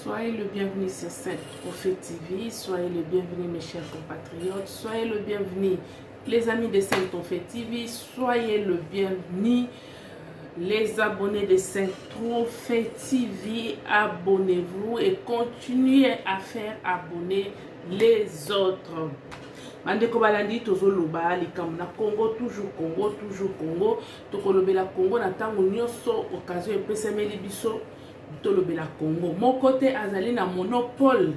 Soyez le bienvenu sur cette Prophète TV, soyez le bienvenu mes chers compatriotes, soyez le bienvenu les amis de Sainte Prophète TV, soyez le bienvenu les abonnés de Sainte Prophète TV, abonnez-vous et continuez à faire abonner les autres. Bandeko balandi tozoloba likambo na Congo, toujours Congo, toujours Congo, tokolobela Congo na tango nyonso occasion epesemeli biso tolobela Congo. Mon côté azali na monopole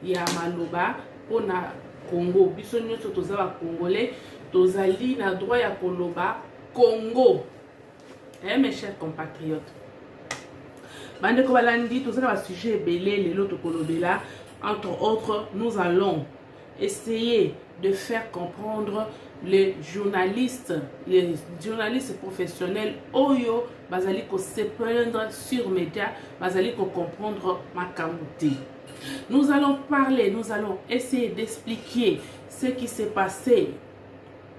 ya maloba pona Congo. Biso nyonso tozaba congolais, tozali na droit ya koloba Congo. Mes chers compatriotes. Bandeko balandi tozala ba sujet belé lelo tokolobela. Entre autres, nous allons essayer de faire comprendre les journalistes professionnels Oyo bazali ko se prendre sur médias, bazali ko comprendre makamouti. Nous allons parler, nous allons essayer d'expliquer ce qui s'est passé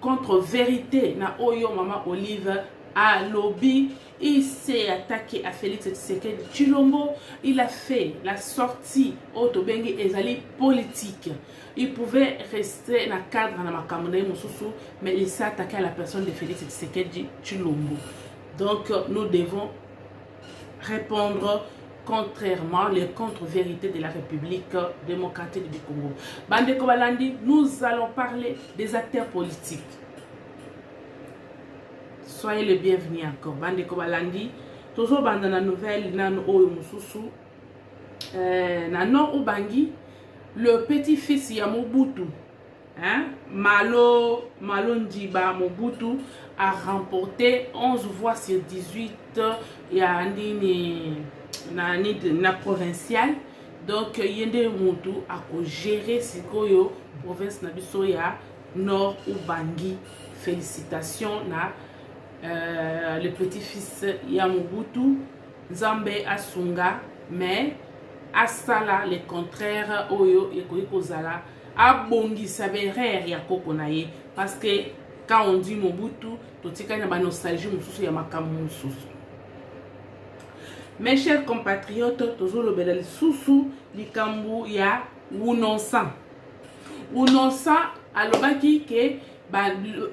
contre vérité na Oyo Mama Olive à lobby. Il s'est attaqué à Félix Tshisekedi Tshilombo. Il a fait la sortie au Tobengi Ezali politique. Il pouvait rester dans le cadre de Makamune Moussousou, mais il s'est attaqué à la personne de Félix Tshisekedi Tshilombo. Donc nous devons répondre contrairement les contre-vérités de la République démocratique du Congo. Bandeko Balandi, nous allons parler des acteurs politiques. Soyez les bienvenus encore. Bandeko Balandi, toujours dans la nouvelle nan Oyo Moussousou, Nano Ubangi, le petit-fils ya Mobutu, Malo Ndiba Mobutu, a remporté 11 voix sur 18 na provincial. Donc Yende Moutou a géré Sikoyo province Nabiso ya Nord Ubangi. Félicitations na le petit-fils ya Mobutu, Nzambe Asunga, mais Asala le contraire Oyo Ekoyi Kozala abongi saberere ya kokonaye, parce que quand on dit Mobutu totika na ba nostalgie mususu ya makamu mususu. Mes chers compatriotes, tozolo bela lisusu likambu ya Unonsa alobaki ke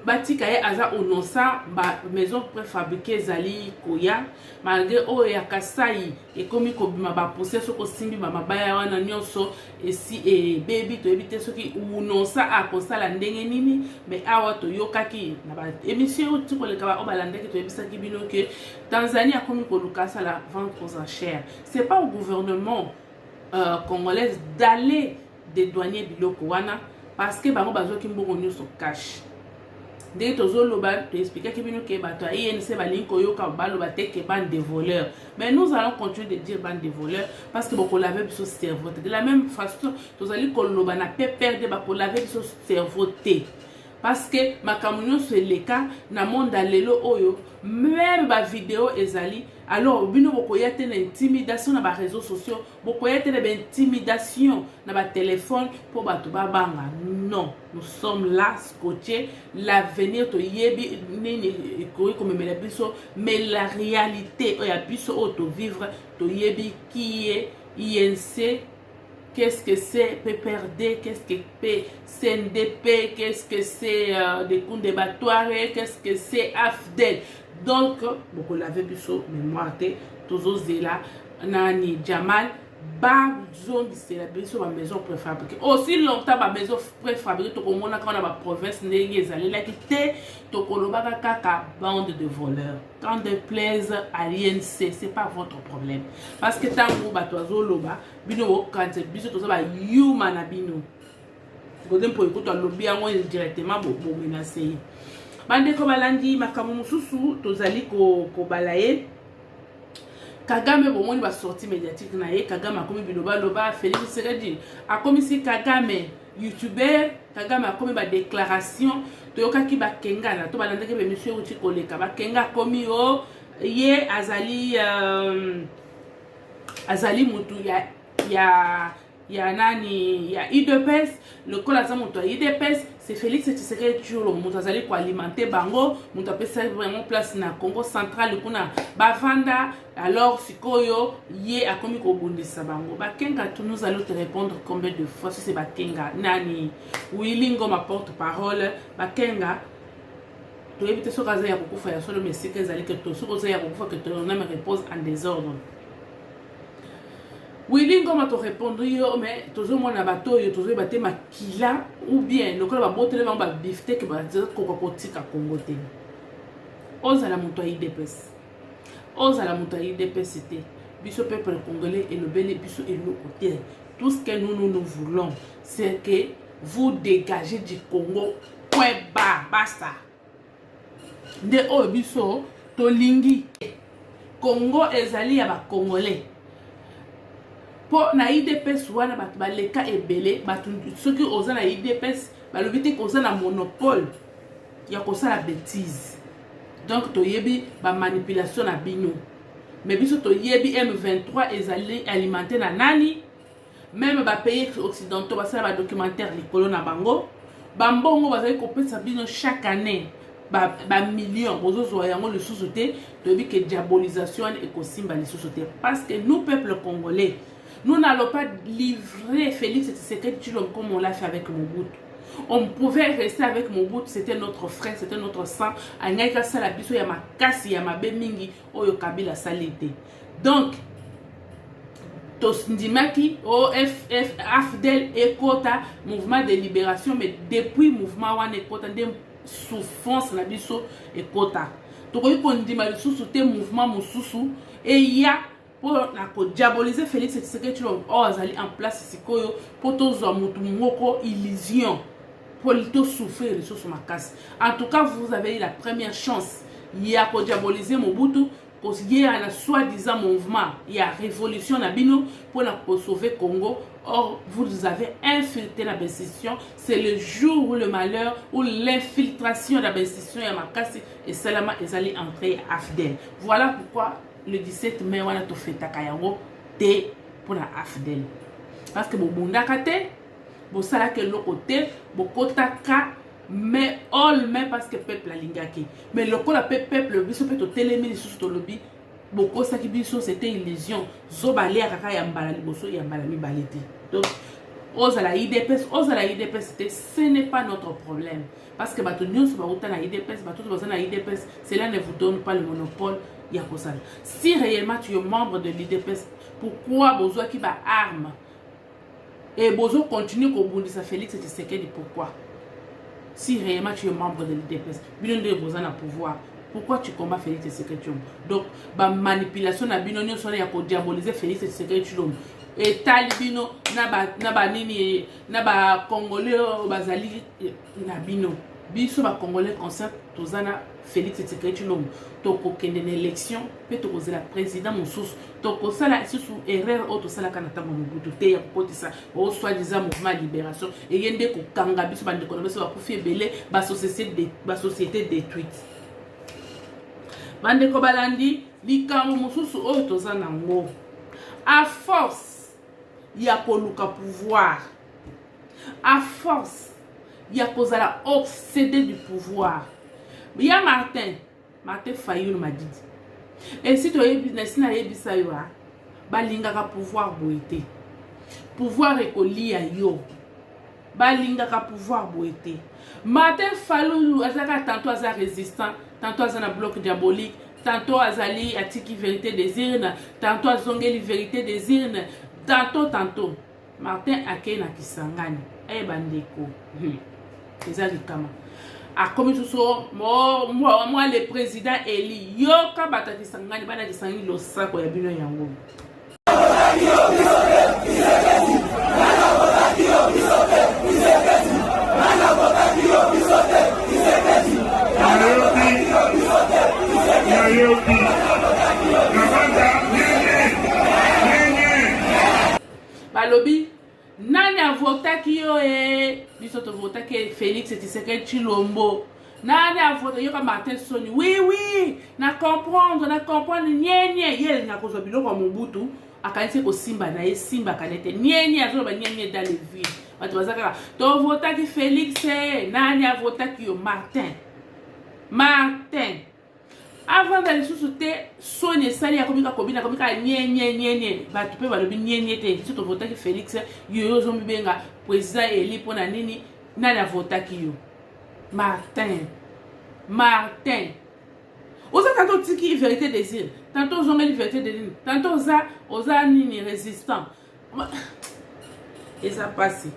batika ye aza Unonsa ba maison préfabriquée zali koya malgré o ya Kasai et komi kobima ba possession ko simbi ba mabaya wana nyonso esi e baby to ebite soki Unonsa a kosala ndenge nini, mais awa to yokaki na ba émission tiko le kaba obalande ki to ebisaki bino que Tanzanie a komi ko lukasa la vente aux enchères. C'est pas au gouvernement congolais d'aller dédouaner biloko wana parce que bango bazoki mbongo nyonso cash. Dès que tu expliques que INC que bande de voleurs. Mais nous allons continuer de dire bande de voleurs parce que vous l'avez sur cerveau. De la même façon, vous allez perdre vous l'avez sur cerveau. Parce que ma communion c'est le cas na monde lelo oyo même ba vidéo ezali alors bino bokoyate na intimidation na ba réseaux sociaux bokoyate na ba intimidation na ba téléphone pour bato babanga. Non, nous sommes là scotchés l'avenir to yebi nini koyi comme biso, mais la réalité oya biso auto vivre to yebi qui est INC. Qu'est-ce que c'est PPRD, qu'est-ce que c'est CNDP, qu'est-ce que c'est des coups débattoirs, qu'est-ce que c'est AFDEL. Donc, beaucoup l'avez vu sur mémoire, tous là, Nani Jamal, zone c'est la maison préfabriquée. Aussi longtemps, ma maison préfabriquée, tout le monde a la province, la quitté, tout le monde a bande de voleurs. Quand de plaise à l'INC, c'est pas votre problème. Parce que tant que vous avez bino quand biso to ça human abino godem po ikuto lobby yango directement bo menacer bande ko balandi makamu mususu tozali ko balaye Kagame bo moni ba sortie médiatique na ye Kagame akomi biloba loba Félix Tshisekedi akomi si Kagame youtubeur Kagame akomi ba déclaration to yokaki ba kengana to balandeke be monsieur uti koleka ba kenga akomi o ye azali mutu ya il y a nani, il y a IDPS, le col à monto IDPS, c'est Félix Tshisekedi Tshilombo, monto azali ko alimenter bango, monto apesa vraiment place na Congo central kuna bavanda, alors sikoyo ye akomi ko bundisa bango. Bakenga tu nous allons te répondre combien de fois si c'est Bakenga nani Willy Ngoma porte-parole, Bakenga tu évites ce cas ya kukufa ya solo mais c'est que zali que to ce cas ya kukufa que ton âme repose en désordre. Willy Ngoma te répondre yo mais tozo mona bato yo tozo baté makila ou bien le col ba botele ba bifte que ba dire ko kotika Congo te. Oza la moto IDPS. Oza la moto IDPS c'était biso peuple congolais et le belé biso et le côté. Tout ce que nous voulons c'est que vous dégagez du Congo. Point bas, basta. De o biso tolingi Congo ezali ya ba congolais. Pour na IDPS wana bat baleka ebele batu soki oza na IDPS balobite koza na monopole ya kosala bêtise. Donc to yebi ba manipulation na bino. Mais biso to yebi M23 ezali alimenter na nani? Même ba pays occidentaux basala ba documentaire likolo na bango. Bambongo bazali kopesa bino chaque année. Ba millions bozo yango le sous-sauté to yebi que diabolisation et kosimba le sous-sauté parce que nous peuple congolais nous n'allons pas livrer Félix Tshisekedi Tshilombo comme on l'a fait avec Mobutu. On pouvait rester avec Mobutu, c'était notre frère, c'était notre sang. Angaika sala biso ya makasi ya mabe mingi oyo Kabila salite. Donc Tosndimaki AFDEL Ekota mouvement de libération mais depuis mouvement wana Ekota de souffrance na biso Ekota. Tokoyi kondima lisusu te mouvement mususu et ya pour diaboliser Félix Tshisekedi Tshilombo azali en place sikoyo pour tozwa mutu moko illusion pour to souffrir les choses makasi. En tout cas, vous avez eu la première chance ya ko diaboliser Mobutu parce qu'il y a un soi-disant mouvement, il y a révolution na bino pour sauver Congo. Or, vous avez infiltré la bénédiction. C'est le jour où le malheur, où l'infiltration de la bénédiction ya makasi et Salama est allé entrer à AFDEL. Voilà pourquoi le 17 mai, on a tout fait Takayango pour la AFDEL. Parce que mon bundakate, bon ça là que l'autre côté, bon kotaka, mais all mais parce que peuple a lingaki. Mais le coup la peuple, biso peut te téléminer sur ton lobby, beaucoup ça qui biso c'était illusion. Zobalé à kaka yambala liboso yambala mi baleti. Donc oza la IDPS, ce n'est pas notre problème. Parce que bato nyonso ba uta na IDPS, bato baza na IDPS, cela ne vous donne pas le monopole. Si réellement tu es membre de l'IDPS, pourquoi besoin qui va arme et besoin continue qu'on bondisse à Félix Tshisekedi pourquoi? Si réellement tu es membre de l'IDPS, bien de besoin à pouvoir. Pourquoi tu combats Félix Tshisekedi? Donc, la manipulation na binonio sur ya ko diaboliser Félix Tshisekedi. Et talibino na ba nini na ba congolais bazali na bino. Biso ba congolais conscient tozana Félix Tshisekedi Tshilombo toko kende na élection pe toko zela président mosusu toko sala susu erreur auto sala kana tango Mobutu te ya kokotisa o soi-disant mouvement libération et yende ko kanga biso bande ko biso ba kufi ebele ba société détruite bande ko balandi likambo mosusu oyo tozana ngo à force ya koluka pouvoir à force ya kozala obsédé du pouvoir. Il y a Martin Fayulu m'a dit. Et si tu as eu balinga ka pouvoir boité. Pouvoir ekoli ya yo. Balinga ka pouvoir boité. Martin Fayulu azaka tantôt aza résistant, tantôt aza na bloc diabolique, tantôt azali atiki vérité des urnes, tantôt azongeli vérité des urnes, tantôt. Martin akena kisangani. Eh bandeko. Ezali kama. A comme tout ça, moi le président Eli, yo kabata kisangani bana kisangani lo sako ya bino yango. Balobi nani a voté qui yo biso to voté que Félix Tshisekedi Tshilombo nani avote yoka Martin Soni oui na comprendre nyenye yele na kozwa biloko Mobutu akanisi ko simba na ye simba kanete nyenye azoba nyenye dans le vide batu bazaka to vota ki Félix nani avota ki yo Martin avant d'aller sous-souter Soni sali ya komika nyenye batu pe balobi nyenye te si to vota ki Félix yo zombi benga président eli pona nini nani avota ki yo Martin. Oza tantôt tiki vérité désir. Tantôt zonga vérité désir. Tantôt oza nini résistant. Et ça passe.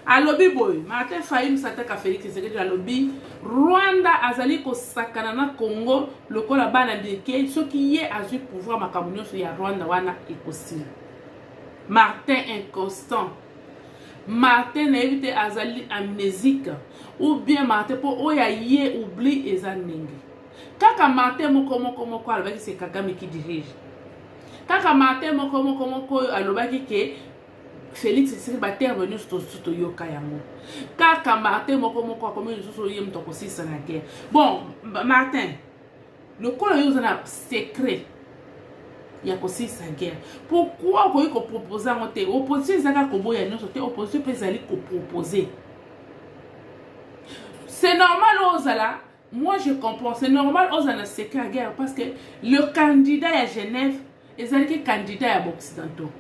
Alobi boy. Martin Fayulu s'attaque à Félix Tshisekedi alobi. Rwanda azali ko sakana na Congo. Le kola bana deke. Ce qui est à ce pouvoir makamunyo sur ya Rwanda wana ekosila. Martin inconstant. Martin n'a évité azali amnésique ou bien Martin pour oya ye oublie ezanenge. Kaka Martin moko alobaki c'est Kagame qui dirige. Kaka Martin moko alobaki que Félix Tshisekedi ba intervenir sur yoka yango. Kaka Martin moko akomi sur yem to kosisa na guerre. Bon Martin le kolo yo na secret ya kosisa guerre. Pourquoi koyi ko proposer ngote opposition zaka ko boya nyonso te opposition pe zali ko proposer. C'est normal Ozala, moi je comprends, c'est normal Ozala secret à guerre parce que le candidat à Genève est le candidat à Occidentaux.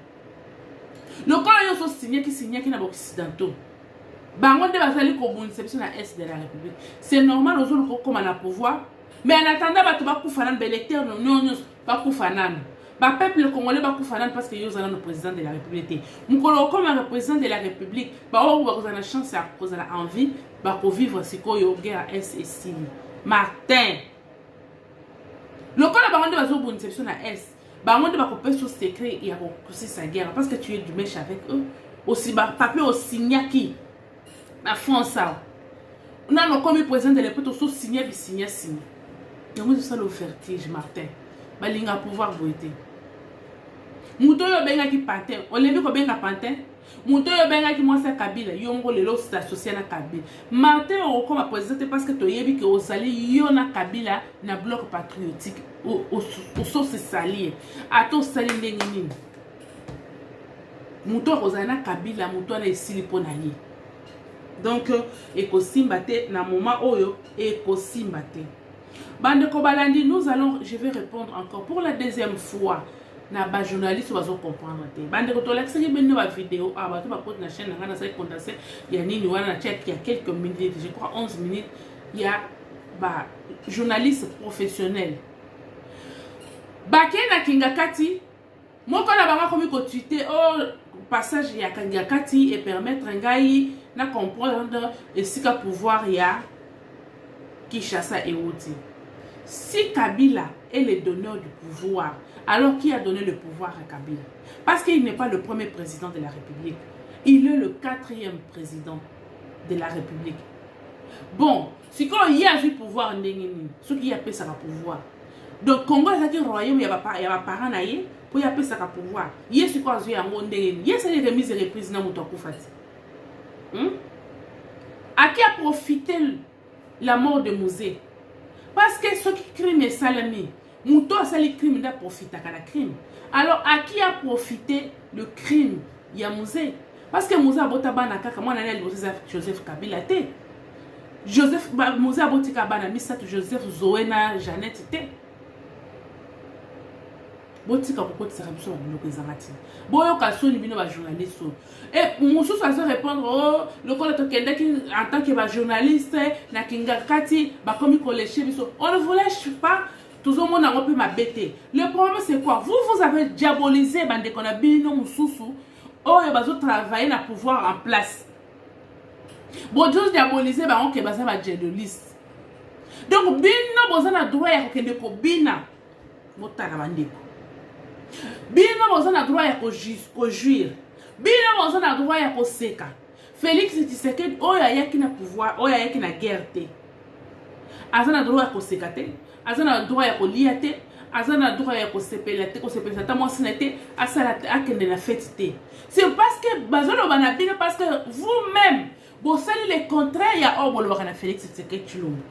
Le camp yo so signé qui na Occidentaux. Bango de bazali ko bonception na est de la République. C'est normal Ozolo ko comme na pouvoir, mais en attendant ba to ba kufana belecteur non ba kufana. Ba peuple congolais ba kufana parce que yo zala le président de la République. Mukolo comme le président de la République, ba o ba na chance à cause la envie ba ko vivre sikoyo guerre S et Sili. Martin. Le cas ba onde bazo bonception na S. Ba onde ba ko peso secret ya ko sa guerre parce que tu es du mèche avec eux. Aussi ba papier au signaki. Na France ça. Non comme président de la République so signer. Donc c'est ça le vertige Martin. Ba linga pouvoir voter. Muto yo benga ki Pantin. On lebi ko benga Pantin. Muto yo benga ki Mwasa Kabila. Yongo lelo s'associer na Kabila. Martin o comme président parce que to yebi que osali yo na Kabila na bloc patriotique au source salier. Ato sali ndenge nini. Muto ozali na Kabila, muto na esili pona ye. Donc ekosimba te na moment oyo ekosimba te. Bande Kobalandi, je vais répondre encore pour la deuxième fois. Na ba journaliste bazo comprendre te. Bande ko to l'accès benno ba vidéo a ba to ba pote na chaîne na sa condensé ya nini wana na chat il y a quelques minutes, je crois 11 minutes, il y a ba journaliste professionnel. Ba na Kingakati moko na banga komi ko tweeter passage ya Kingakati et permettre ngai na comprendre et sika pouvoir ya Kinshasa et Oti. Si Kabila est le donneur du pouvoir, alors qui a donné le pouvoir à Kabila? Parce qu'il n'est pas le premier président de la République. Il est le 4e président de la République. Bon, si quand il y a du pouvoir, ce qui a fait ça pouvoir. Donc, Congo, c'est un royaume, il y a pas parents pour y appeler ça pouvoir. Il y a ce qu'on a en monde, il y a ces remises et reprises dans mon temps. À qui a profité la mort de Mouzé? Parce que ceux qui criment est salami. Mouto a sali crime n'a profité à la crime. Alors à qui a profité le crime? Il y a Mouzé. Parce que Mouzé a botabana kaka moi nani Joseph Kabila te. Joseph Mouzé a botika bana misat Joseph Zoena Jeannette te. Botika pourquoi tu seras biso ba biloko ezamati. Boyo kasoni bino ba journaliste. Et Moussou ça se répondre le collègue Kendaki en tant que ba journaliste na Kingakati ba komi koléché biso. On ne vous lâche pas. Tout le monde a repris ma bête. Le problème c'est quoi? Vous avez diabolisé bande qu'on a bino Moussou. Oh et bazo travailler na pouvoir en place. Bon juste diaboliser ba on ke baza ba journaliste. Donc bino bozana droit ya kende ko bina. Motaka bandeko. Bino bozana droit ya ko juire. Bino bozana droit ya ko seka. Félix Tshisekedi oya yaki na pouvoir, oya yaki na guerre te. Azana droit ya ko seka te. Azana droit ya ko lia te. Azana droit ya ko sepela te, ko sepela ta mo sinete, asala te akende na fête te. C'est parce que bazolo banabina parce que vous-même vous savez les contraires ya obolo bakana Félix Tshisekedi Tshilombo.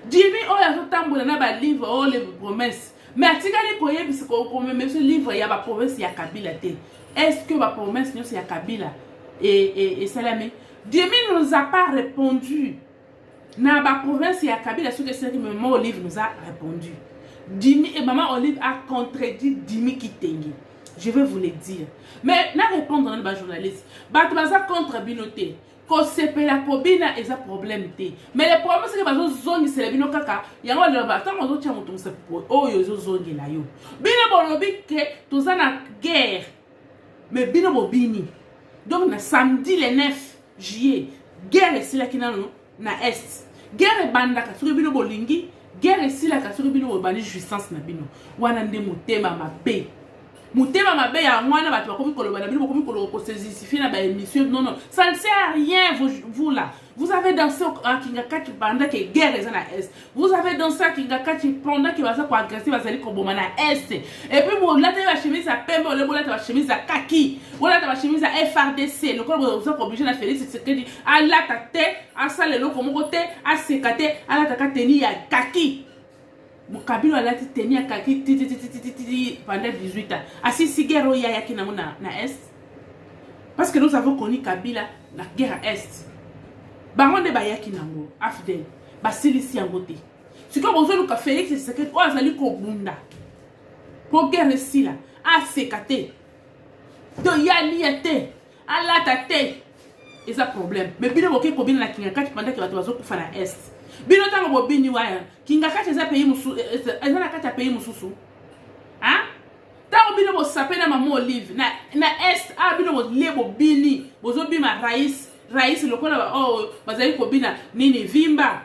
Jimmy oyo azotambola na ba livre o les promesses. Mais atikali koyebisa ko même ce livre ya ba promesse ya Kabila te. Est-ce que ba promesse nyonso ya Kabila et Salame? Jimmy ne nous a pas répondu. Na ba province ya Kabila ce que c'est que maman Olive nous a répondu. Jimmy et maman Olive a contredit Jimmy Kitenge. Je vais vous le dire. Mais na répondre dans ba journaliste. Ba baza contre binoté. Ko sepela ko bina eza problème te. Mais le problème c'est que bazo zongi c'est le bino kaka. Yango le ba tant bazo tia mutu musa po. Oh yo zo zongi la yo. Bino bolobi ke toza na guerre. Mais bino bo bini. Donc na samedi le 9 juillet, guerre c'est là qui na est. Guerre bandaka sur bino bolingi, guerre c'est là ka sur bino bo bani jouissance na bino. Wana nde mutema mabe. Mutema mabe ya mwana batu bakomi koloba na bino bakomi ko saisir na ba émission. Non, ça ne sert à rien vous là. Vous avez dansé à Kingakati pendant que guerre est na est. Vous avez dansé à Kingakati pendant que baza ko agresser bazali ko boma na est. Et puis vous là ta chemise à pembe, le bola ta chemise à kaki, bola ta chemise à FRDC. Le corps vous êtes obligé na Félix Tshisekedi à la tate, à ça le loko mokote, à sekate, à la ta tenir ya kaki. Kabila a lati teni ya kaki pendant 18 ans. Asi si guerre ya ki na est. Parce que nous avons connu Kabila la guerre à est. Baronde ba yaki nango afdel ba silisi yango te. Si ko bozo luka Félix Tshisekedi o azali ko bunda. Pour guerre si la a sekate. Do ya liete ala tate. Eza problème. Mais bino boke ko bina na Kingakati pendant que bazo kufa na est. Bino tango bobini waya Kingakati eza pays musu eza na kati ya pays mususu. Hein? Tango bino bo sapena maman Olive na est a bino bo lebo bini bozo bima Raïs lokola oh bazali ko bina nini vimba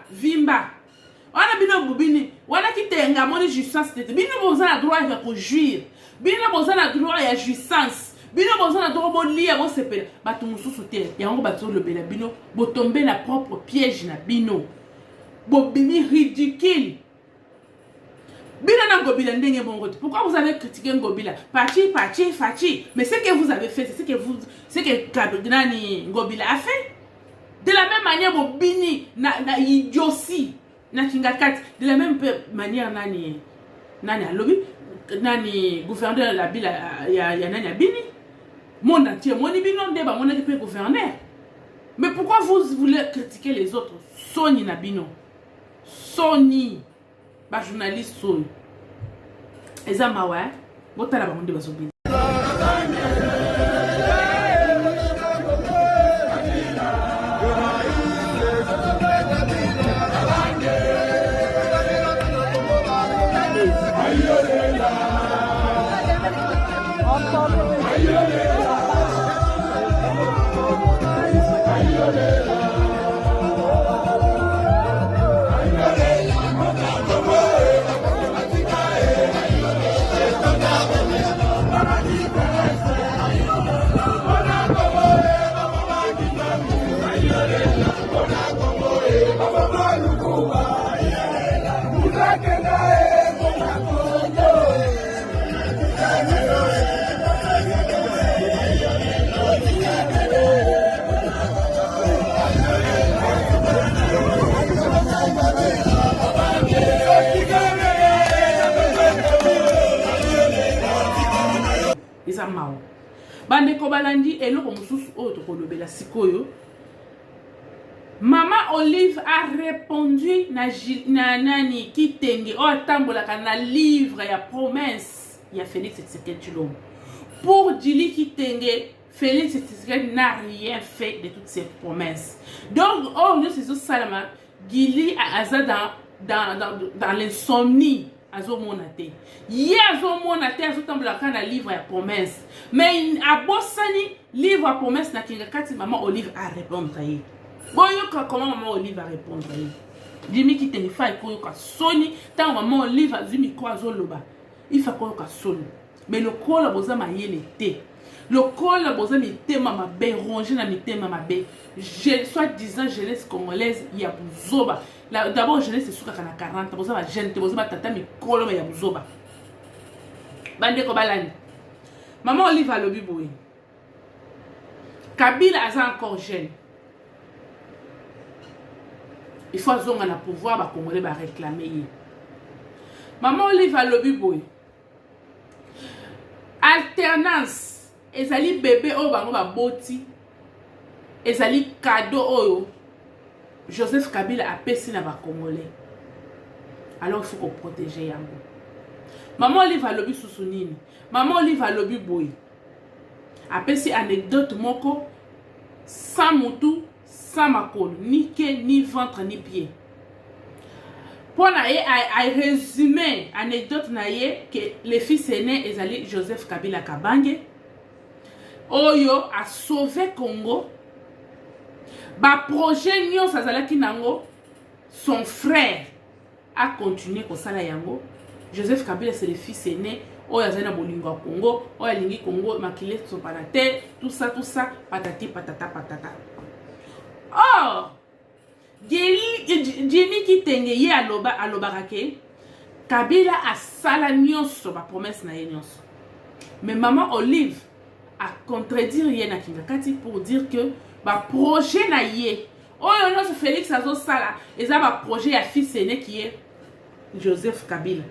wana bino bobini wana kitenga moni jouissance tete bino boza na droit ya ko jouir bino boza na droit ya jouissance bino boza na droit bo lia bo sepela batu mususu te yango bato lobela bino bo tomber na propre piège na bino bo bimi ridicule bino na Ngobila ndenge bongo. Pourquoi vous avez critiqué Ngobila? Fachi. Mais ce que vous avez fait, c'est ce que Kabila Ngobila a fait. De la même manière, bo bini na idiotie na Kingakati. De la même manière nani alobi nani gouverneur la ville ya nani bini. Mon entier moni bino ndeba mon entier gouverneur. Mais pourquoi vous voulez critiquer les autres? Soni na bino. Soni. Ba journaliste Soni. Eza mawa, botala ba monde bazobi. Bande ko balandi eloko mususu oyo tokolobela sikoyo. Maman Olive a répondu na nani Kitenge o tambolaka na livre ya promesse ya Félix Tshisekedi Tshilombo. Pour Djili Kitenge, Félix Tshisekedi n'a rien fait de toutes ces promesses. Donc oh nous c'est salama Gili aza dans l'insomnie. Azo monate. Ye azo monate azo tambolaka na livre ya promesse. Mais a bossani livre ya promesse na Kingakati maman Olive a répondre ye. Boyoka comment maman Olive a répondre ye. Jimmy Kitenge fa koyoka soni tant maman Olive azumi ko azo loba. Il fa koyoka soni. Mais le kola boza mayele te. Le kola boza mitema mabe rongé na mitema mabe. Soit disant jeunesse congolaise ya buzoba. D'abord jeunesse suka kana 40 boza ba jeune te boza ba tata mikolo ya buzoba. Bande ko balani. Maman Olive alobi boye. Kabila aza encore jeune. il faut azonga na pouvoir ba congolais ba réclamer ye. Maman Olive alobi boy alternance ezali bébé oyo bango baboti ezali cadeau oyo Joseph Kabila apesi na ba congolais. Alors il faut qu'on protège yango. Maman Olive alobi susunini. Maman Olive alobi boy apesi anecdote moko sans mutu, sans makolo, ni quai, ni ventre, ni pied. Pour résumer anecdote que le fils aîné ezali Joseph Kabila Kabange oyo a sauvé Congo. Ba projet nyo sazalaki nango, son frère a continué kosala yango. Joseph Kabila c'est le fils aîné oyo azali na bolingo ya Congo, oyo alingi Congo makile sopanate, tout ça patati patata patata. Or Jimmy Kitenge ye aloba ke Kabila a sala nyonso ba promesse na ye nyonso. Mais maman Olive a contredire ye na Kingakati pour dire que ba projet na ye oyo nyonso Félix azo sala eza ba projet ya fils aîné qui est Joseph Kabila.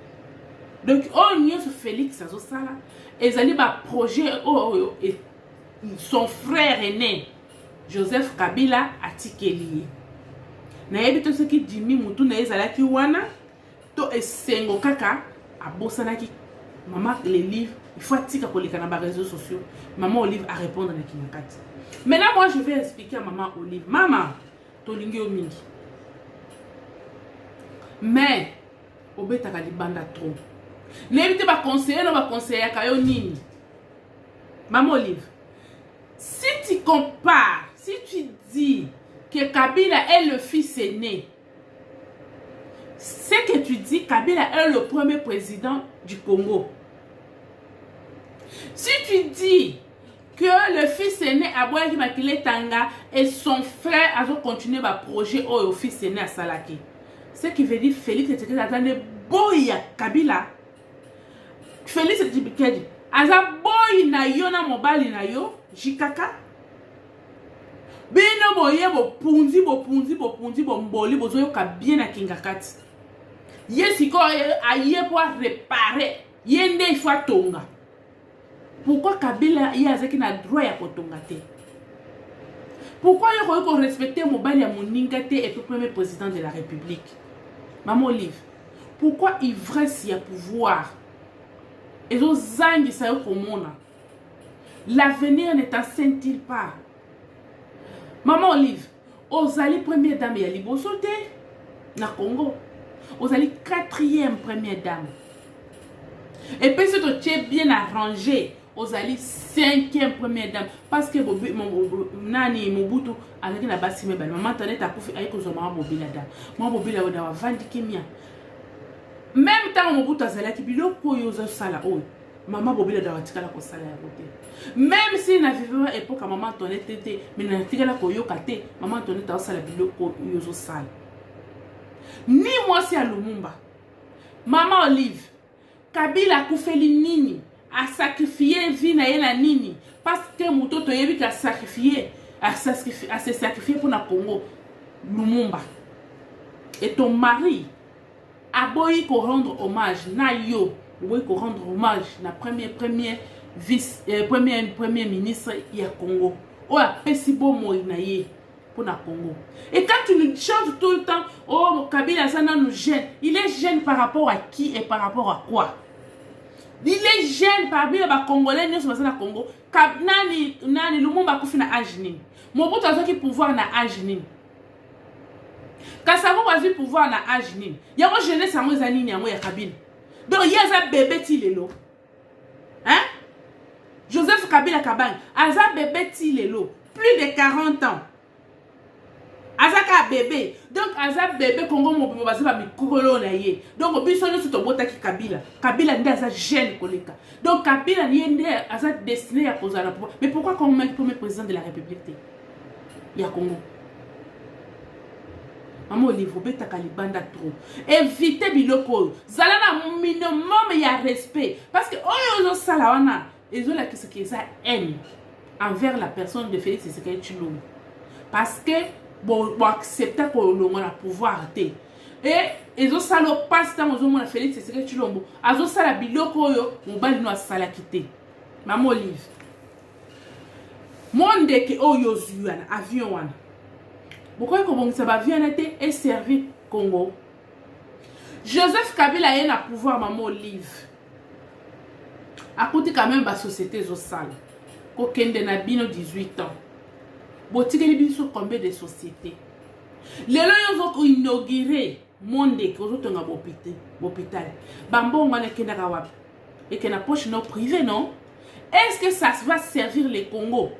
Donc oyo nyonso Félix azo sala ezali ba projet oyo et son frère aîné Joseph Kabila atikeli. Na yebi to ce qui Jimmy mutu na ezalaki wana to esengo kaka abosanaki maman les livres il faut atika koleka na ba réseaux sociaux. Maman Olive a répondre na Kingakati. Maintenant moi je vais expliquer à maman Olive. Maman tolingi o mingi. Mais obetaka libanda trop. N'évitez pas conseiller non ba conseiller kayo nini. Maman Olive. Si tu compares, si tu dis que Kabila est le fils aîné, c'est que tu dis Kabila est le premier président du Congo. Si tu dis que le fils aîné Aboyaki Makile Tanga et son frère a continué le projet au fils aîné à Salaki, ce qui veut dire Félix Tshisekedi attendait boya Kabila. Félix Tshisekedi aza boy na yo na mobali na yo jikaka bino boye bopunzi bomboli bozoyoka bien na Kingakati ye siko aye pour réparer ye nde il faut tonga. Pourquoi Kabila y a zaki na droit ya kotonga te? Pourquoi il faut respecter mobali ya moninga te et le premier président de la République? Maman Olive, pourquoi ivresse ya pouvoir? Et aux zangi sa yo komona. L'avenir ne t'enseigne-t-il pas? Maman Olive, ozali première dame ya liboso te na Congo. Ozali quatrième première dame. Et puis si tu es bien arrangé, ozali cinquième première dame. Parce que nani Mobutu avec la base me maman tane ta kufi ayiko zo maman Bobila da. Maman Bobila oda wa vandi kimia. Même temps Mobutu azala ki biloko yo zo sala o. Maman Bobila da watikala ko sala ya côté. Même si na vivre époque maman tone tete, mais na tikala ko yo kate, maman tone ta sala biloko yo zo sala. Ni moi si à Lumumba. Maman Olive, Kabila kufeli nini? A sacrifié vie na yena nini? Parce que mutoto yebi ka sacrifier, a se sacrifier pour na Congo. Lumumba. Et ton mari a boyi ko rendre hommage na yo, boyi ko rendre hommage na premier ministre ya Congo. O a pesi bo moi na ye pour na Congo. Et quand tu nous changes tout le temps, oh Kabila Zana nous gêne. Il est gêne par rapport à qui et par rapport à quoi? Il est jeune parmi les Congolais qui sont dans le Congo. Nani Lumumba kufi na ajini. Mobutu azoki pouvoir na ajini. Kasavo wazi pouvoir na ajini. Yango jeunesse yango ezani yango ya Kabila. Donc yaza bébé tilelo. Hein? Joseph Kabila Kabang, aza bébé tilelo, plus de 40 ans. Azaka bébé. Donc aza bébé Congo mo baza ba mikolo na ye. Donc biso nyo to bota ki Kabila. Kabila ndi aza jeune koleka. Donc Kabila ndi aza destiné à poser la pouvoir. Mais pourquoi comme premier président de la République ya Congo? Maman Olive beta kalibanda trop. Évitez biloko. Zala na minimum ya respect parce que oyo zo sala wana ezo la ce qui ça haine envers la personne de Félix Tshisekedi Tshilombo. Parce que bon accepter que l'on a pouvoir arrêter et ils ont ça le passe temps aux hommes Félix c'est que tu l'ombo azo ça la biloko yo mobali no asala quitter maman Olive monde que oyo zuana avion wana pourquoi ko bongisa ba avion été et servi Congo Joseph Kabila a un pouvoir maman Olive à côté quand même ba société zo sale ko kende na bino 18 ans botikeli biso combien de sociétés lelo yo zo inaugurer monde que zo tonga hôpital bambonga na kenda ka wapi et que na poche no privé non est-ce que ça va servir le Congo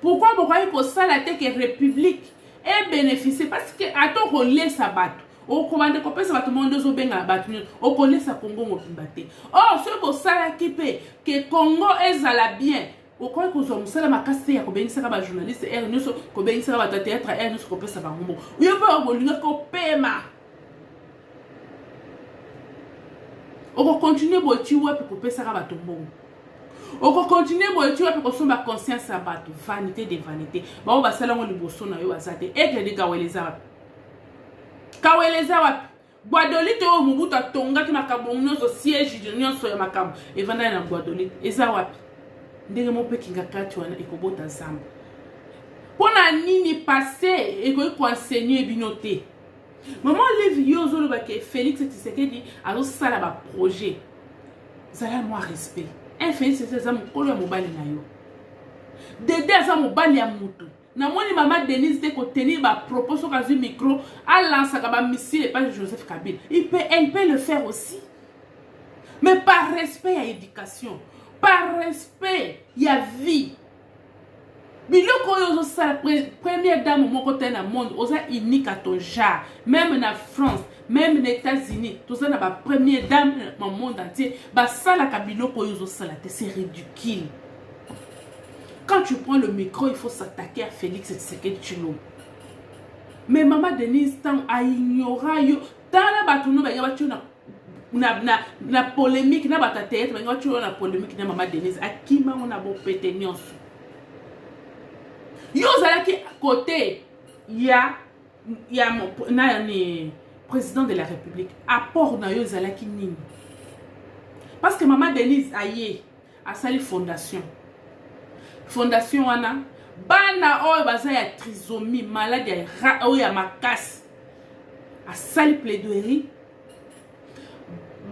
pourquoi il faut ça la tête que république et bénéficier parce que attends qu'on laisse à battre au commande ko pesa bato monde zo benga battu au ko laisse Congo mobimbate oh ce beau ça qui peut que Congo ezala bien okoy kozwa musala makasi ya kobengisaka ba journaliste er nyonso kobengisaka ba théâtre er nyonso kopesa bango yo pe obolinga kopema oko continuer boti wapi kopesaka bato mbongo oko continuer boti wapi kosomba conscience ya bato vanité de vanité bao basala ngo liboso na yo bazate ete de kaweleza wapi Guadolite o mubuta tonga ki makambo nyonso siège nyonso ya makambo evanda na Guadolite eza wapi ndenge mope kinga kati wana ekobota nzamba pona nini passé eko enseigner binoté maman Olive yozo lo ba ke Félix Tshisekedi azo sala ba projet zala moi respect un Félix Tshisekedi mokolo ya mobali na yo dede aza mobali ya mutu na moni maman Denise te ko tenir ba propos sur kazu micro a lancer ka ba missile pas Joseph Kabila elle peut le faire aussi mais par respect à éducation par respect, il y a vie. Biloko yo sa première dame mon côté dans le monde, osa unique à ton genre, même en France, même aux États-Unis, tout ça na ba première dame dans le monde entier, ba sala ka biloko yo sa la c'est ridicule. Quand tu prends le micro, il faut s'attaquer à Félix Tshisekedi Tshilombo. Mais maman Denise tant a ignoré yo, tant la batuno ba yabachu na polémique na bata tête mais tu na polémique na maman Denise akima on a beau péter nyonso yo zala ki côté ya na ni président de la République apport na yo zala ki nini parce que maman Denise aye a sali fondation wana bana oyo baza ya trisomie malade ya makasi a sali plaidoirie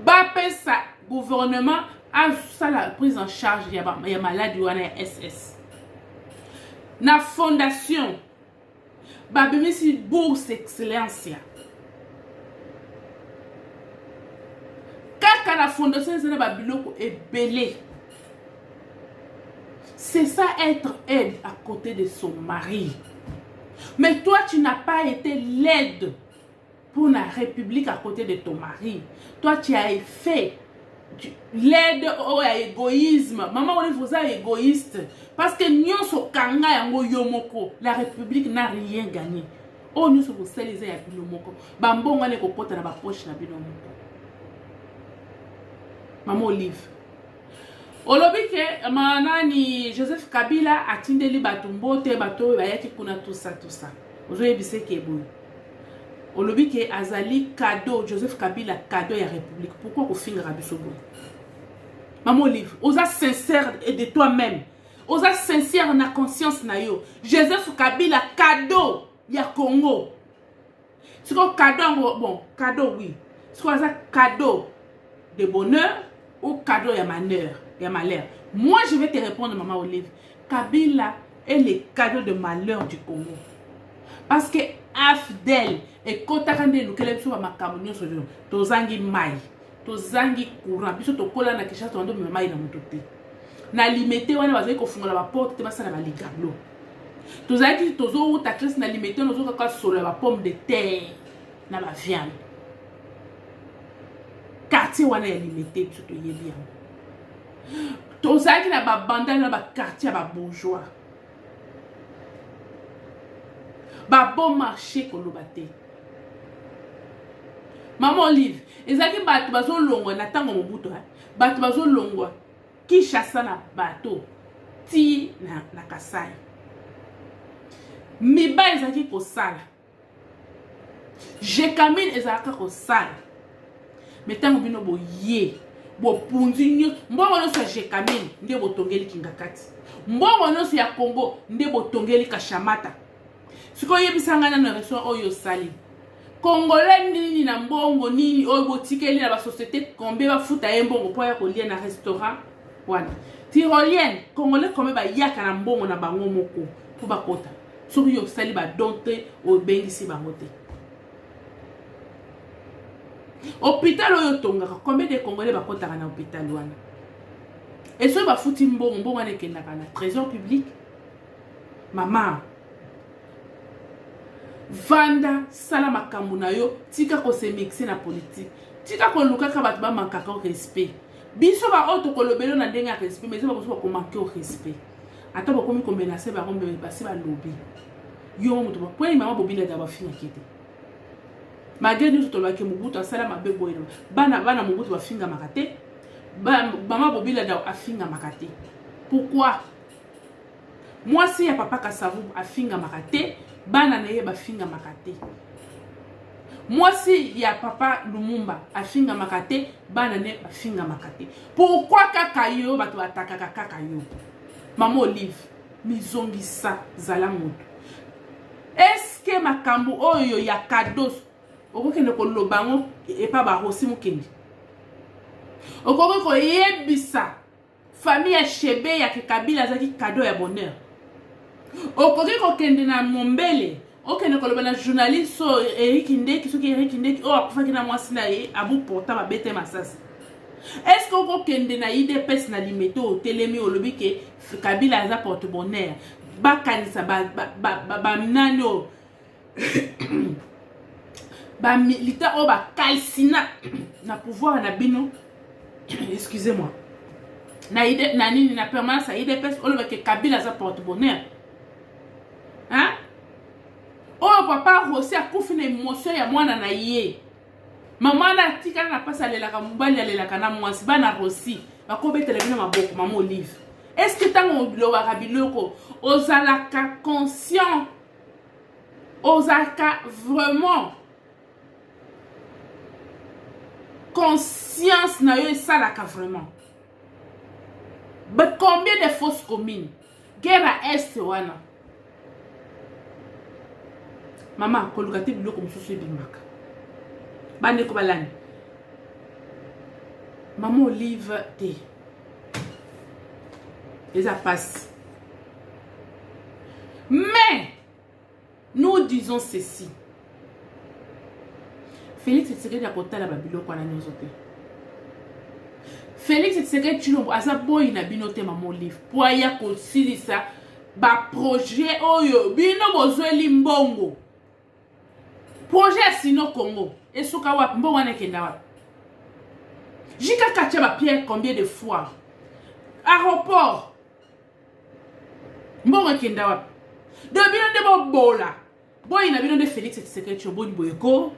Bapesa gouvernement a la prise en charge ya malade wana ya SS. Na fondation babemisi bourse excellence. Kaka na fondation zana babiloko ebele. C'est ça être aide à côté de son mari. Mais toi tu n'as pas été l'aide pour la République à côté de ton mari. Toi, tu as fait l'aide au égoïsme. Maman, on vous a égoïste. Parce que nous sommes kanga yango yomoko. La République n'a rien gagné. Oh, nous sommes celles ya binomoko. Bambo ngane kokota na ba poche na binomoko. Maman Olive. Olobi ke manani Joseph Kabila atindeli batumbote bato bayaki kuna tout ça. Ozo yebise ke boy. Olobi ke azali cadeau Joseph Kabila cadeau ya République. Pourquoi ko finga biso boy? Maman Olive, osa sincère de toi-même. Osa sincère na conscience na yo. Joseph Kabila cadeau ya Congo. C'est quoi cadeau bon, cadeau oui. C'est quoi ça cadeau de bonheur ou cadeau ya malheur? Moi je vais te répondre maman Olive. Kabila est le cadeau de malheur du Congo. Parce que Afdel et Kotakande nous kelem sur ma camunion sur tozangi mai, tozangi courant, biso to kola na kisha to ando mai na mutote. Na limité wana bazali ko fungola ba porte te basala ba ligablo. Tozangi tozo ou ta classe na limité nozo kaka solo ba pomme de terre na ba viande. Quartier wana ya limité biso to yebi yango. Tozangi na ba banda na ba quartier ba bourgeois. Ba bon marché kolobate. Maman Olive, ezaki bato bazo longwa na tango mobuto bato bazo longwa Kinshasa na bato ti na Kasai. Miba ezaki kosala. Jekamine ezalaka kosala. Metango bino boye. Bo punzi mbongo nyonso ya Jekamine nde botongeli Kingakati. Mbongo nyonso ya Congo nde botongeli Kashamata. Siko yebisanga na reso oyo sali. Congolais nini na mbongo nini oyo botikeli na ba société combien ba futa mbongo po ya kolia na restaurant wana. Tyrolienne Congolais combien ba yaka na mbongo na bango moko po bakota. Soko yo sali ba donte o bengisi bango te. Hôpital oyo tongaka combien de Congolais bakotaka na hôpital wana. Et so ba futi mbongo wana ekendaka na trésor public. Mama Vanda sala makambo na yo tika ko se mixer na politique. Tika ko lukaka bato ba mankaka respect. Biso ba auto ko lobelo na ndenga respect mais ba ko manquer au respect. Ata ba komi ko menacer ba rombe ba si ba lobby. Yo mutu ba point mama bobila da ba finga kete. Malgré nous to lwa ke mubutu asala mabe boyelo. Bana mubutu ba finga makate. Mama bobila da afinga makate. Pourquoi? Moi si ya papa Kasavu afinga makate. Bana na ye bafinga makate. Mwasi ya papa Lumumba afinga makate, bana ne bafinga makate. Pourquoi kaka yo bato atakaka kaka yo? Maman Olive, mizongisa zala moto. Est-ce que makambo oyo ya kados okokende ko lobango e pa ba hosi mukende? Okoko ko yebisa famille ya Shebe ya Kabila zaki cadeau ya bonheur. Okoki kokende na Mombele, okende koloba na journaliste so Eric Ndeki soki Eric Ndeki o akufaki na mwasi na ye abu porta ba bete masasi. Est-ce que okende na IDPS na limeto telemi olobi ke Kabila za porte bonheur bakanisa ba mnano ba militaire o ba kalsina na pouvoir na bino. Excusez-moi. Na ide na nini na permanence à IDPS olobi ke Kabila za porte bonheur. Hein? Oh papa aussi a kufi na émotion ya mwana na ye. Maman na tika na pasa lelaka mubali lelaka na mwasi bana rosi. Bakobetela bino maboko maman Olive. Est-ce que tango lo barabiloko ozalaka conscient? Ozalaka vraiment conscience na yo esalaka vraiment. But combien de fausses communes? Guerre à Est wana. Maman, kolukati biloko mususu ebimaka. Bande ko balani. Maman Olive te. Les a passe. Mais nous disons ceci. Félix Tshisekedi a kotala ba biloko na nyozo te. Félix Tshisekedi Tshilombo aza boy na binote Maman Olive. Po ya ko silisa ba projet oyo bino bozweli mbongo. Projet Sino Congo. Et ce kawa mbo wana kenda wapi. Jika kacha ba pierre combien de fois. Aéroport. Mbo wana kenda wapi. De bino de bo bola. Boy na bino de Félix Tshisekedi Tshilombo ni boyeko.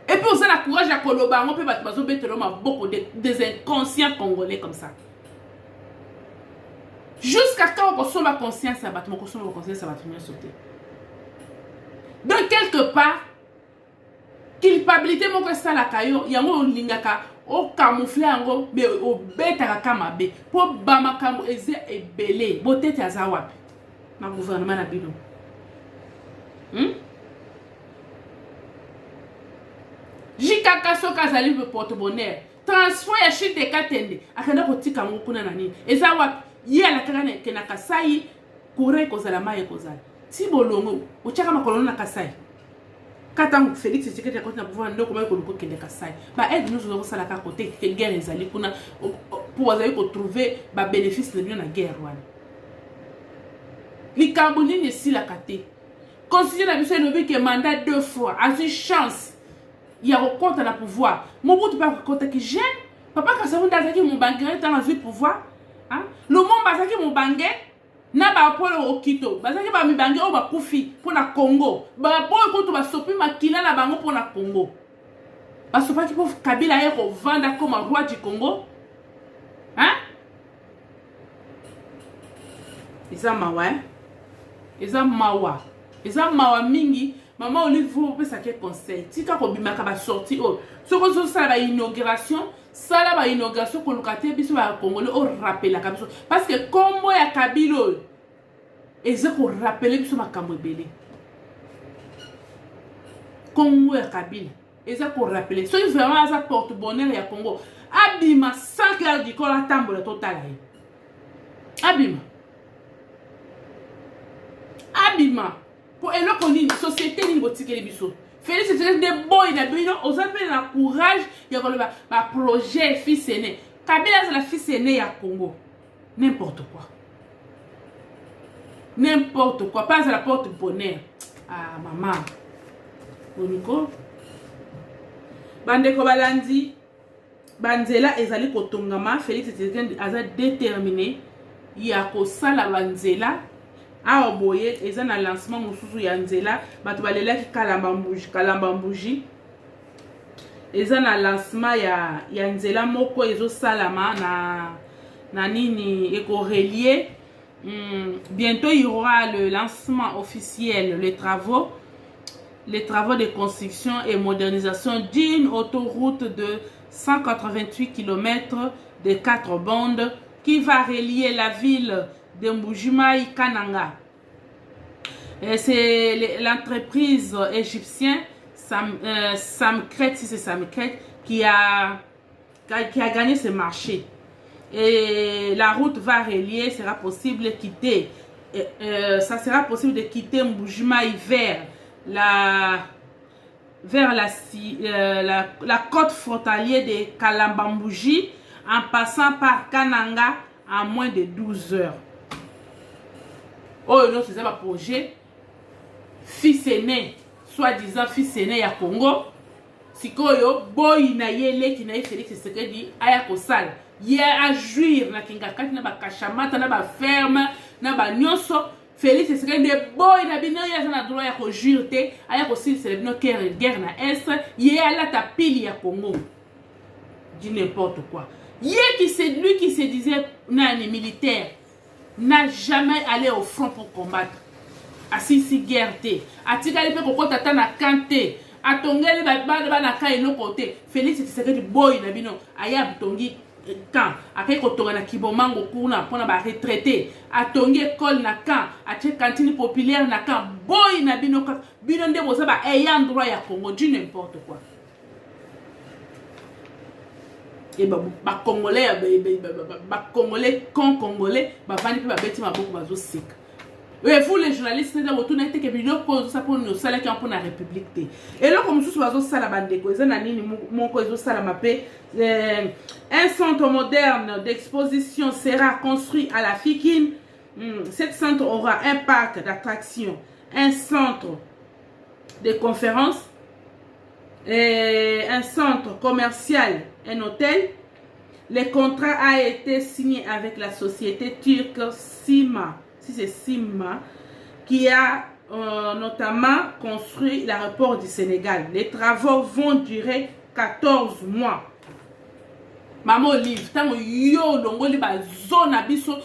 Et puis on a le courage à koloba on peut battre bazo betelo ma beaucoup des inconscients congolais comme ça. Jusqu'à quand on consomme la conscience à battre mon consomme la conscience à battre mon sauter. Donc quelque part culpabilité mon que ça la kayo yango lingaka o camoufler yango mais o beta kama be po bama kamu eze ebele botete azawapi na gouvernement na bino. Jikaka soka zali be porte-bonheur transfert ya chite katende akenda kotika ngo kuna na nini ezawapi ye ala kana kena kasai kure kozala maye kozala si bolongo ochaka makolo na kasai katango Félix Tshisekedi a continué à pouvoir ndoko mai koloko kende kasai ba aide nous zo sala ka côté que guerre ezali kuna pour azali ko trouver ba bénéfice de na guerre wana likambo nini si la kate considère la biso no bi que mandat 2 fois a une chance il y a au compte la pouvoir Mobutu pas compte que jeune papa Kasavu ndazaki mon banquier dans la pouvoir hein le monde bazaki mon banquier na ba polo okito bazaki ba mibange o ba kufi pona Congo ba polo ko to ba sopi makila na bango pona Congo ba sopaki po Kabila ye ko vanda comme roi du Congo hein isa mawa eza mawa mingi. Maman Olive pesa ke conseil tika ko bimaka ba sorti o soko so sala ba inauguration ko lokate biso ba congolais o rappela ka biso parce que kombo ya Kabila eza ko rappeler biso makambo ebele. Congo ya Kabila eza ko rappeler so vraiment asa porte bonheur ya Congo abima 5 heures du corps atambola total abima pour eloko nini société ni botikeli biso Félix c'est des boy na bino ozape na courage ya koloba ba projet fils aîné Kabila c'est la fils aîné ya Congo n'importe quoi pas à la porte bonheur ah maman oniko bandeko balandi banzela ezali kotongama Félix Tshisekedi aza déterminé ya kosala banzela awa boye eza na lancement mosusu ya nzela bato balelaki kalamba mbuji eza na lancement ya nzela moko ezosalama na nini éco-relier. Bientôt il y aura le lancement officiel, les travaux de construction et modernisation d'une autoroute de 188 km de 4 bandes qui va relier la ville de Mbujimai Kananga. C'est l'entreprise égyptienne Samkret, si c'est Samkret, qui a gagné ce marché. Et la route va relier, sera possible de quitter. Ça sera possible de quitter Mbujimai vers la côte frontalière de Kalambambuji en passant par Kananga en moins de 12 heures. Oh non, c'est un projet fils aîné, soi-disant fils aîné ya Congo. Sikoyo boy na yele ki na Félix Tshisekedi aya kosala. Ye a jouir na kingakati na ba kashamata na ba ferme na ba nyonso. Félix Tshisekedi de boy na bino ya na droit ya ko jouir te aya ko sil célébrer guerre na est. Ye ala tapili ya Congo. Dit n'importe quoi. Lui qui se disait nani militaire n'a jamais allé au front pour combattre. Asisi guerre te. Atikali pe kokota ta na kante. Atongeli ba na ka eno côté. Félix Tshisekedi boy na bino aya butongi kan akai kotonga na Kibomango kuna pona ba retraité. Atongi école na kan, ache cantine populaire na kan boy na bino nde boza ba ayant droit ya Congo du n'importe quoi. Et ba congolais congolais ba vani pe ba beti maboko bazo sika. Et vous les journalistes vous retournez que bino ko ça pour nous sala qui en pour la république. Et là comme sous bazo sala bandeko eza na nini moko ezo sala mape un centre moderne d'exposition sera construit à la Fikine. Cet centre aura un parc d'attractions, un centre de conférences, un centre commercial, un hôtel. Le contrat a été signé avec la société turque Sima, si c'est Sima, qui a notamment construit l'aéroport du Sénégal. Les travaux vont durer 14 mois. Maman Olive, tant yo longoli ba zone biso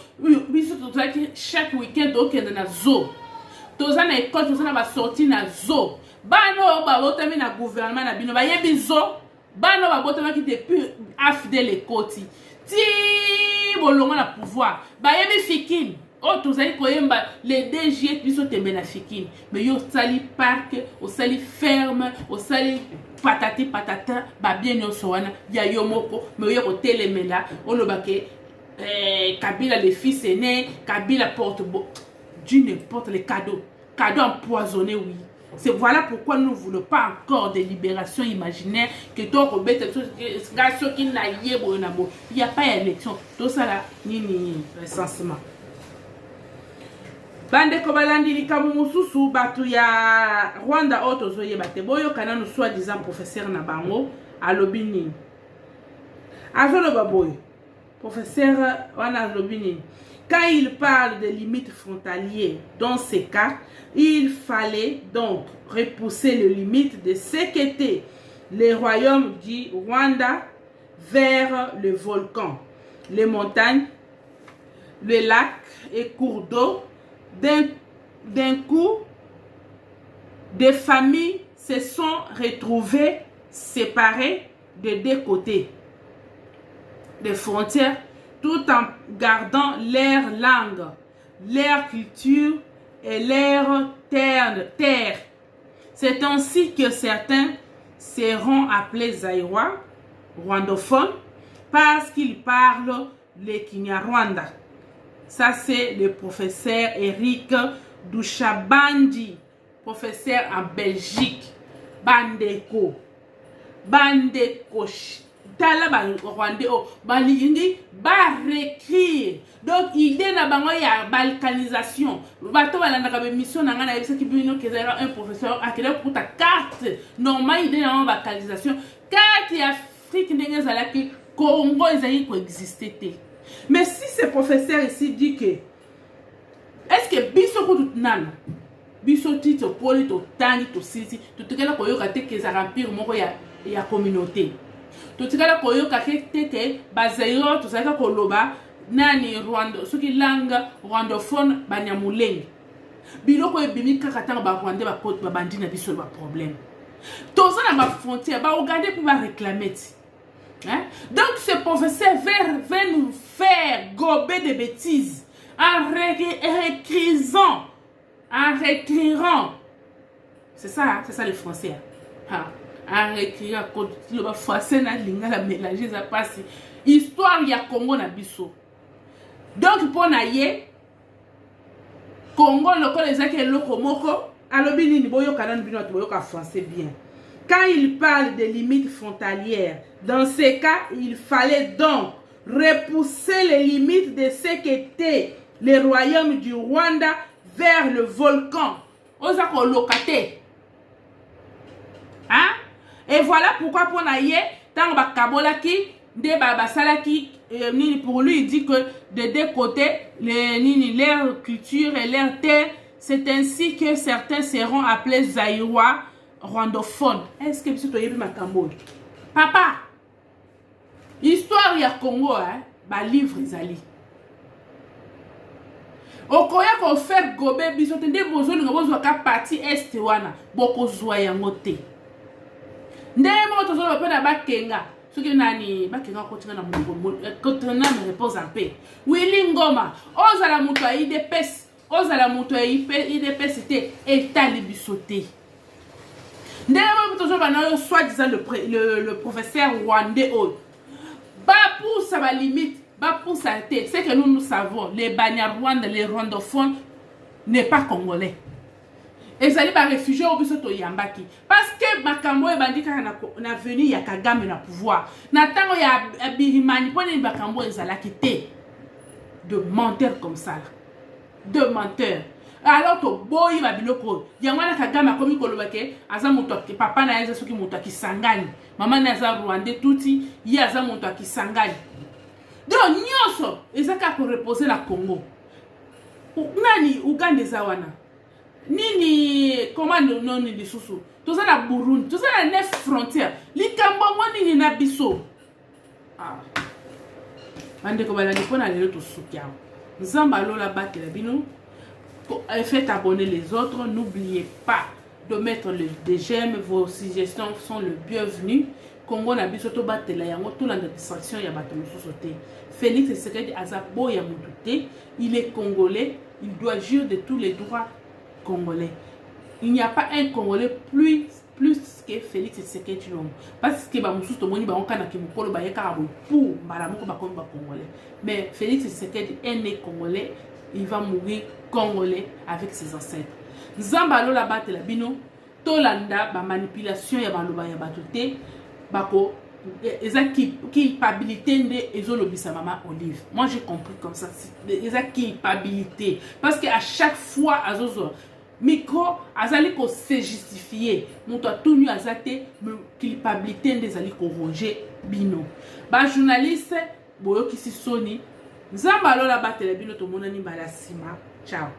tozaki chaque week-end okende na zo. Tozana école, tozana ba sorti na zo. Bano ba botami na gouvernement na bino ba yebi zo. Bano ba botama ki depuis afidèle ekoti. Ti bolonga na pouvoir. Ba yebi Fikine. Oh tozali koyemba les DG biso tembe na Fikine. Mais yo sali parc, au sali ferme, au sali patati patata ba bien nyonso wana ya yo moko mais yo kotelemela olobake Kabila le fils aîné, Kabila porte du n'importe les cadeaux empoisonnés oui. C'est voilà pourquoi nous ne voulons pas encore de libération imaginaire que toi Robert qui n'a il n'y a pas d'élection tout ça là ni recensement. Bande ko balandi likamu mususu batu ya Rwanda oto zoyeba te boyo kana no soi-disant professeur na bango alobini azolo baboyo professeur wana alobini quand il parle de limites frontalières dans ces cas il fallait donc repousser les limites de ce qu'était le royaume du Rwanda vers le volcan, les montagnes, le lac et cours d'eau d'un coup, des familles se sont retrouvées séparées de deux côtés des frontières, tout en gardant leur langue, leur culture et leur terre. C'est ainsi que certains seront appelés Zaïrois, rwandophones, parce qu'ils parlent le Kinyarwanda. Ça, c'est le professeur Eric Douchabandi, professeur en Belgique. Bandeko. Tala ba Rwandais balingi ba réécrire. Donc idée na bango ya balkanisation. Bato balanda ka mission na ngana yebisa kibino kezera un professeur akele pour ta carte. Normal idée na balkanisation. Carte ya Afrique ndenge zalaki Congo ezali coexister te. Mais si ce professeur ici dit que est-ce que biso ko tutnana biso tito poli to tangi to sisi to tekela koyoka te kezara empire moko ya communauté. Totikala koyoka ke bazairo tozalaka koloba nani Rwanda soki langa rwandophone banyamulenge biloko ebimi kaka tanga ba Rwanda ba côte ba bandi na biso ba problème toza na ba frontière ba regarder puis ba réclamer hein. Donc ce professeur va nous faire gober des bêtises en réécrivant c'est ça les français hein. En réécrire le français na lingala mélanger ça passe histoire ya Congo na biso. Donc pour na ye Congo loko les akè loko moko alobi nini boyo kana bino boyo ka français bien. Quand il parle des limites frontalières, dans ces cas, il fallait donc repousser les limites de ce qu'était le royaume du Rwanda vers le volcan. Ozako lokate. Hein? Et voilà pourquoi pour naïe, tant que Kabolaki, pour lui, il dit que de deux côtés, leur culture et leur terre, c'est ainsi que certains seront appelés Zaïrois, rwandophones. Est-ce que tu as ma Cambodge? Papa, histoire ya Congo, hein, ba livre Zali. Okoya ko faire gobe biso tende bozo nga bozo ka parti est wana boko zwa yango te. Ndemo tozo ba pena bakenga soki nani bakenga kotinga na mungo kotinga na repose en paix. Willy Ngoma ozala muto a IDPS ozala muto a IDPS te etali biso te. Ndemo tozo ba na soi-disant le professeur rwandais ba pour ça va limite. Pour sa tête, c'est que nous savons, les Banyarwanda, les rwandophones, n'est pas congolais. Et ça dit par réfugiés au bisoto yambaki. Parce que Makambo et Bandika na venu ya Kagame na pouvoir. Natango ya Birimani, pour les Makambo et Zala quitté. De menteurs comme ça. De menteurs. Alors que boy va biloko. Yangwana Kagame a commis kolobake. Aza muto ki papa na yaza soki muto ki sangani. Maman na yaza Rwandais touti. Yaza muto ki sangani. Donc, nyonso, ezaka pour reposer la Congo. Nani Uganda zawana. Nini comment non ni lisusu. Toza na Burundi, toza na 9 frontières. Likambo nini na biso. Ah. Bande ko balani pona lelo to sukia. Nzamba lola batela bino. Faites abonner les autres, n'oubliez pas de mettre des j'aime, vos suggestions sont le bienvenu. Congo na biso to batela yango to la distraction ya bato mosusu te. Félix Tshisekedi azabo ya mututé, il est congolais, il doit jouir de tous les droits congolais. Il n'y a pas un Congolais plus que Félix Tshisekedi Tshilombo. Parce que ba mususu to moni ba onkana ki mukolo ba yeka abo pour mbala moko ba komi ba congolais. Mais Félix Tshisekedi est né congolais, il va mourir congolais avec ses ancêtres. Nzamba lola batela bino tolanda ba manipulation ya baloba ya batoté. Bako, culpabilité de ezolobisa mama Olive. Moi j'ai compris comme ça. C'est culpabilité. Parce qu'à chaque fois, azozo, micro, azali ko se justifier. Monto tout nu azate, culpabilité de zali ko ronger bino. Ba journaliste, boyo kisi soni. Nzamba lola batela bino to monani balasima. Ciao.